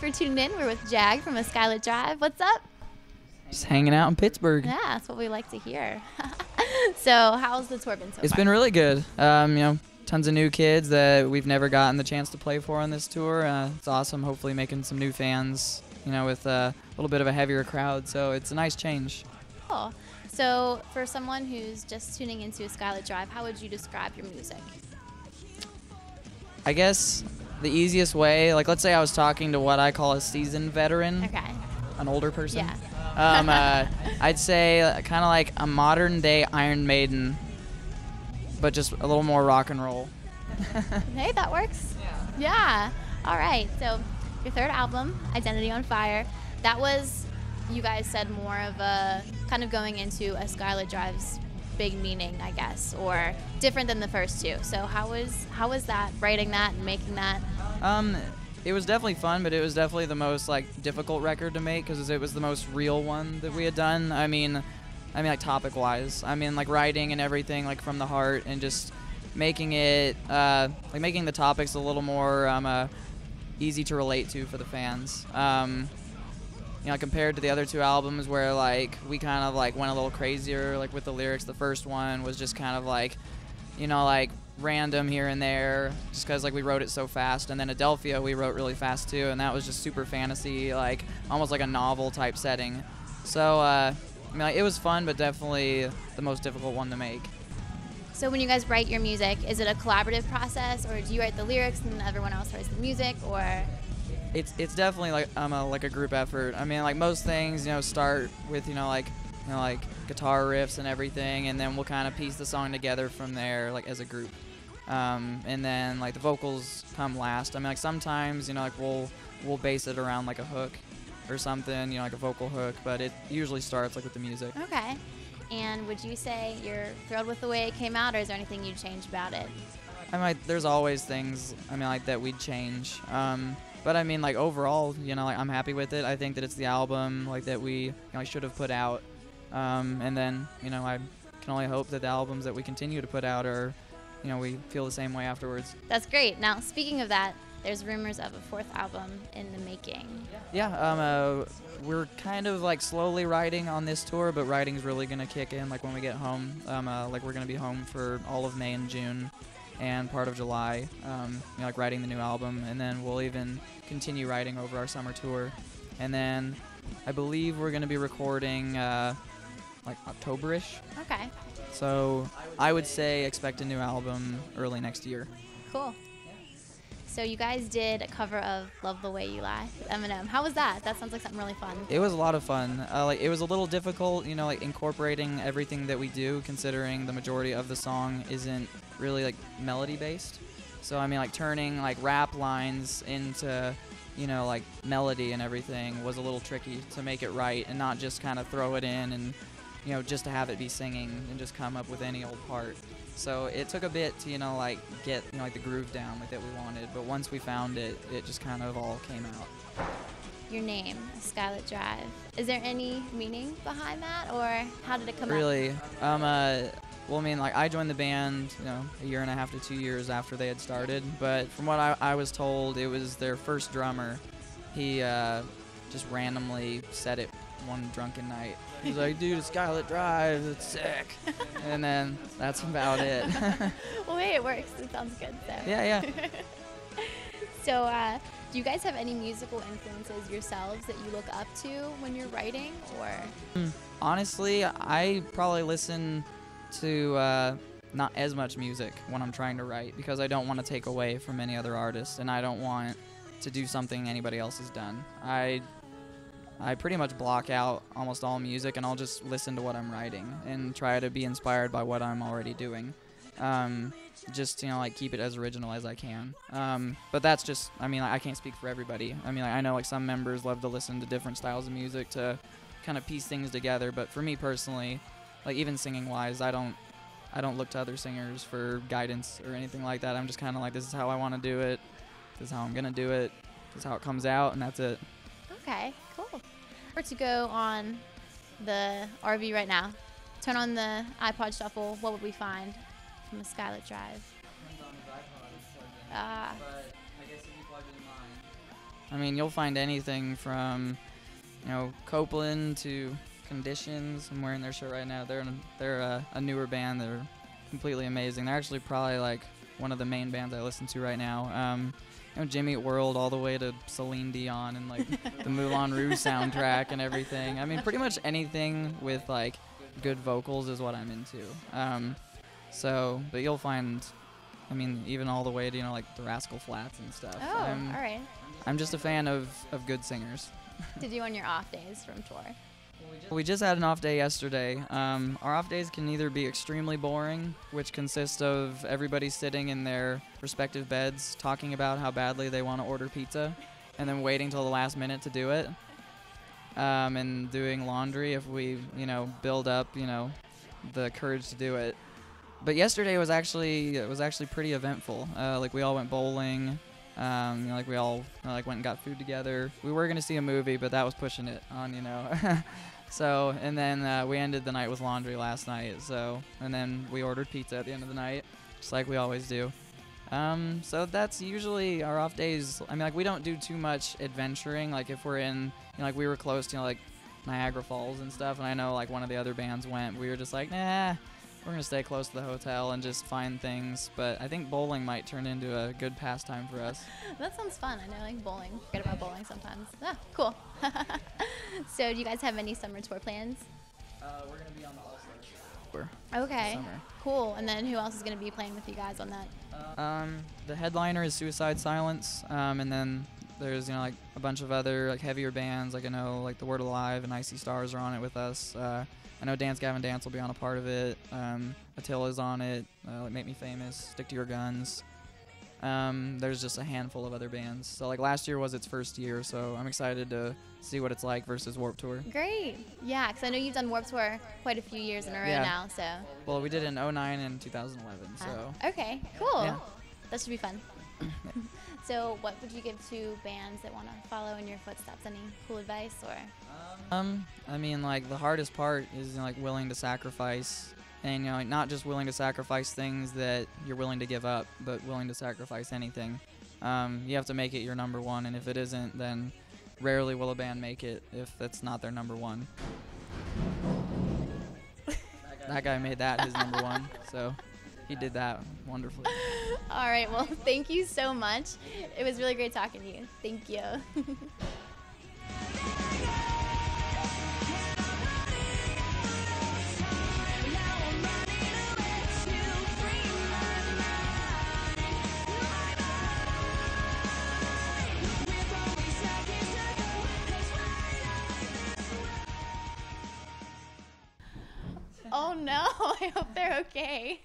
for tuning in. We're with Jag from a Skylit Drive. What's up? Just hanging out in Pittsburgh. Yeah, that's what we like to hear. So, how's the tour been so far? It's been really good. Tons of new kids that we've never gotten the chance to play for on this tour. It's awesome. Hopefully making some new fans, with a little bit of a heavier crowd. So it's a nice change. Cool. So, for someone who's just tuning into a Skylit Drive, how would you describe your music? I guess the easiest way, like let's say I was talking to what I call a seasoned veteran, Okay. an older person. Yeah. I'd say kind of like a modern day Iron Maiden, but just a little more rock and roll. Hey, that works. Yeah. All right. So, your third album, Identity on Fire, that was, you guys said, more of a kind of going into a Skylit Drive's big meaning, I guess, or different than the first two. So how was that, writing that and making that? It was definitely fun, but it was definitely the most difficult record to make because it was the most real one that we had done. I mean like topic wise. Writing and everything from the heart and just making it making the topics a little more easy to relate to for the fans. Compared to the other two albums where we kind of went a little crazier with the lyrics. The first one was just kind of random here and there just because we wrote it so fast. And then Adelphia we wrote really fast too, and that was just super fantasy, almost like a novel type setting. So it was fun, but definitely the most difficult one to make. So when you guys write your music, is it a collaborative process, or do you write the lyrics and everyone else writes the music, or? It's definitely like a group effort. Most things start with guitar riffs and everything, and then we'll kind of piece the song together from there as a group. And then the vocals come last. Sometimes we'll base it around a hook or something, like a vocal hook, but it usually starts with the music. Okay. And would you say you're thrilled with the way it came out, or is there anything you'd change about it? There's always things that we'd change. But overall, I'm happy with it. I think that it's the album that we should have put out. And then, I can only hope that the albums that we continue to put out are, we feel the same way afterwards. That's great. Now, speaking of that, there's rumors of a fourth album in the making. Yeah, we're kind of slowly writing on this tour, but writing's really gonna kick in when we get home. We're gonna be home for all of May and June and part of July, writing the new album, and then we'll even continue writing over our summer tour. And then I believe we're gonna be recording October-ish. Okay. So I would say expect a new album early next year. Cool. So you guys did a cover of Love the Way You Lie with Eminem. How was that? That sounds like something really fun. It was a lot of fun. It was a little difficult, incorporating everything that we do, considering the majority of the song isn't really melody based. So turning rap lines into melody and everything was a little tricky to make it right and not just kind of throw it in and just to have it be singing and just come up with any old part. So it took a bit to get the groove down that we wanted, but once we found it, it just kind of all came out. Your name, Skylit Drive. Is there any meaning behind that, or how did it come Really? up? Well, I joined the band, a year and a half to 2 years after they had started, but from what I was told, it was their first drummer. He just randomly said it one drunken night. He's like, dude, it's Skylit Drive, it's sick. And then that's about it. Well, hey, it works. It sounds good. So. Yeah. So, do you guys have any musical influences yourselves that you look up to when you're writing, or? Honestly, I probably listen to not as much music when I'm trying to write because I don't want to take away from any other artist, and I don't want to do something anybody else has done. I pretty much block out almost all music, and I'll just listen to what I'm writing and try to be inspired by what I'm already doing. Just keep it as original as I can. But that's just, I can't speak for everybody. I know some members love to listen to different styles of music to kind of piece things together, but for me personally, even singing wise, I don't look to other singers for guidance or anything like that. I'm just kind of this is how I want to do it, this is how I'm gonna do it, this is how it comes out, and that's it. Okay, cool. We're to go on the RV right now. Turn on the iPod shuffle. What would we find from a Skylit Drive? Depends on his iPod. But I guess if you plug it in mine. I mean, you'll find anything from, Copeland to Conditions. I'm wearing their shirt right now. They're a newer band. They're completely amazing. They're actually probably like one of the main bands I listen to right now. Jimmy Eat World all the way to Celine Dion and like the Moulin Rouge soundtrack and everything. I mean, pretty much anything with like good vocals is what I'm into. But you'll find, I mean, even all the way to like the Rascal Flatts and stuff. Oh, all right. I'm just a fan of good singers. Did you on your off days from tour? We just had an off day yesterday. Our off days can either be extremely boring, which consists of everybody sitting in their respective beds talking about how badly they want to order pizza and then waiting till the last minute to do it, and doing laundry if we, build up, the courage to do it. But yesterday was actually pretty eventful. Like we all went bowling. Like we all went and got food together. We were gonna see a movie, but that was pushing it on, So, and then we ended the night with laundry last night. So, and then we ordered pizza at the end of the night, just like we always do. So that's usually our off days. I mean, like we don't do too much adventuring. Like if we're in, like we were close to, like Niagara Falls and stuff, and I know like one of the other bands went. We were just like, nah. We're going to stay close to the hotel and just find things, but I think bowling might turn into a good pastime for us. That sounds fun. I know, like bowling. Forget about bowling sometimes. Ah, cool. So do you guys have any summer tour plans? We're going to be on the All-Star tour. Okay, Summer. cool. And then who else is going to be playing with you guys on that? The headliner is Suicide Silence, and then there's, like a bunch of other like heavier bands. Like I know like The Word Alive and Icy Stars are on it with us. I know Dance Gavin Dance will be on a part of it. Attila's on it. Like Make Me Famous, Stick to Your Guns. There's just a handful of other bands. So like last year was its first year, so I'm excited to see what it's like versus Warped Tour. Great. Yeah, because I know you've done Warped Tour quite a few years in a row now. So. Well, we did it in 2009 and 2011. So. Okay. Cool. Yeah. That should be fun. So what would you give to bands that want to follow in your footsteps? Any cool advice or? I mean, like the hardest part is like willing to sacrifice, and like not just willing to sacrifice things that you're willing to give up, but willing to sacrifice anything. You have to make it your number one, and if it isn't, then rarely will a band make it if that's not their number one. That guy made that his number one, so he did that wonderfully. All right, well, thank you so much. It was really great talking to you. Thank you. Oh no, I hope they're okay.